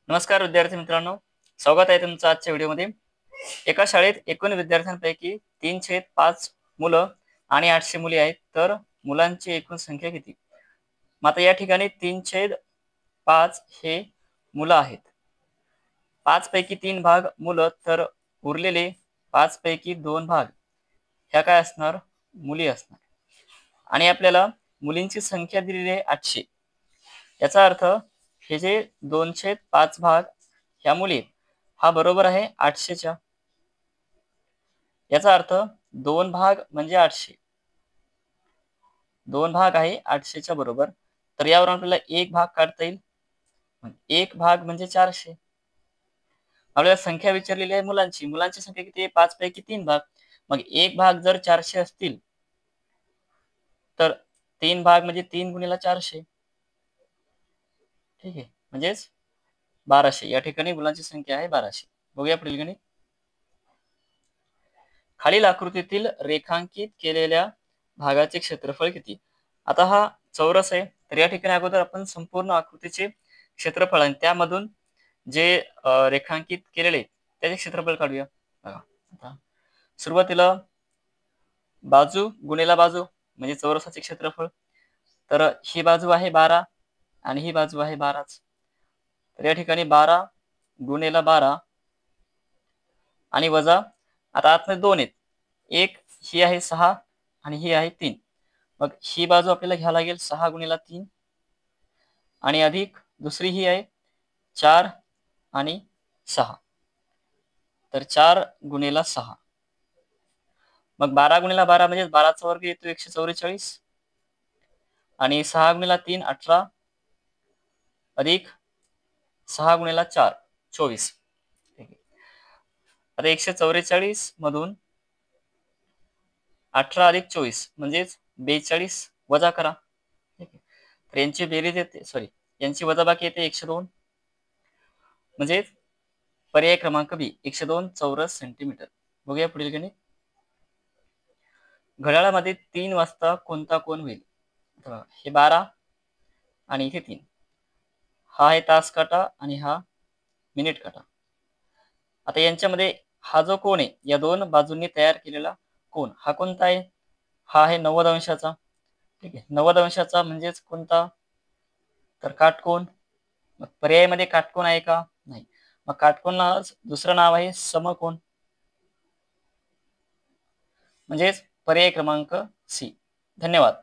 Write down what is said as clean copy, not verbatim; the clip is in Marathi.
नमस्कार विद्यार्थी मित्रांनो, स्वागत आहे तुमचं आजच्या व्हिडिओमध्ये। एका शाळेत एकूण विद्यार्थ्यांपैकी 3/5 मुलं आणि 800 मुली आहेत, तर मुलांची एकूण संख्या किती? मग आता या ठिकाणी 3/5 हे मुलं आहेत। 5 पैकी 3 भाग मुलं, तर उरलेले 5 पैकी 2 भाग ह्या काय असणार? मुली असणार। आणि आपल्याला मुलींची संख्या दिलेली आहे 800। याचा अर्थ हे जे 2/5 भाग ह्या मुली आहेत, हा बरोबर आहे 800च्या। याचा अर्थ 2 भाग म्हणजे 800, 2 भाग आहे 800च्या बरोबर। तर यावरून आपल्याला एक भाग काढता येईल, एक भाग म्हणजे 400। आपल्याला संख्या विचारलेली आहे मुलांची, मुलांची संख्या किती आहे? 5 पैकी 3 भाग। मग एक भाग जर 400 असतील तर 3 भाग म्हणजे 3 गुणिले 400, ठीक आहे, म्हणजेच 1200। या ठिकाणी मुलांची संख्या आहे 1200। बघूया पुढील गणित। खालील आकृतीतील रेखांकित केलेल्या भागाचे क्षेत्रफळ किती? आता हा चौरस आहे, तर या ठिकाणी अगोदर आपण संपूर्ण आकृतीचे क्षेत्रफळ आणि त्यामधून जे रेखांकित केलेले त्याचे क्षेत्रफळ काढूया। बघा, आता सुरुवातीला बाजू गुणिले बाजू म्हणजे चौरसाचे क्षेत्रफळ। तर ही बाजू आहे 12 आणि ही बाजू आहे 12च। तर या ठिकाणी 12 गुणिले 12 आणि वजा, आता आतमध्ये 2 आहेत, एक ही आहे 6 आणि ही आहे 3। मग ही बाजू आपल्याला घ्यावी लागेल 6 गुणिले 3 आणि अधिक दुसरी ही आहे 4 आणि 6, तर 4 गुणिले 6। मग 12 गुणिले 12 म्हणजे 12चा वर्ग येतो 144 आणि 6 गुणिले 3 18 अधिक 6 गुणिले 4 24। आता 144 मधून 18 अधिक 24 म्हणजेच 42 वजा करा। तर यांची बेरीज येते, यांची वजाबाकी येते 102, म्हणजे पर्याय क्रमांक बी 102 चौरस सेंटीमीटर। बघूया पुढील गणित। घड्याळामध्ये 3 वाजता कोणता कोन होईल? हे 12 आणि इथे 3, हा आहे तास काटा आणि हा मिनिट काटा। आता यांच्यामध्ये हा जो कोन आहे, या दोन बाजूंनी तयार केलेला कोन हा कोणता आहे? हा आहे 90 अंशाचा, ठीक आहे। 90 अंशाचा म्हणजेच कोणता? तर काटकोन। मग पर्यायामध्ये काटकोन आहे का? नाही। मग काटकोनला दुसरं नाव आहे समकोन, म्हणजेच पर्याय क्रमांक सी। धन्यवाद।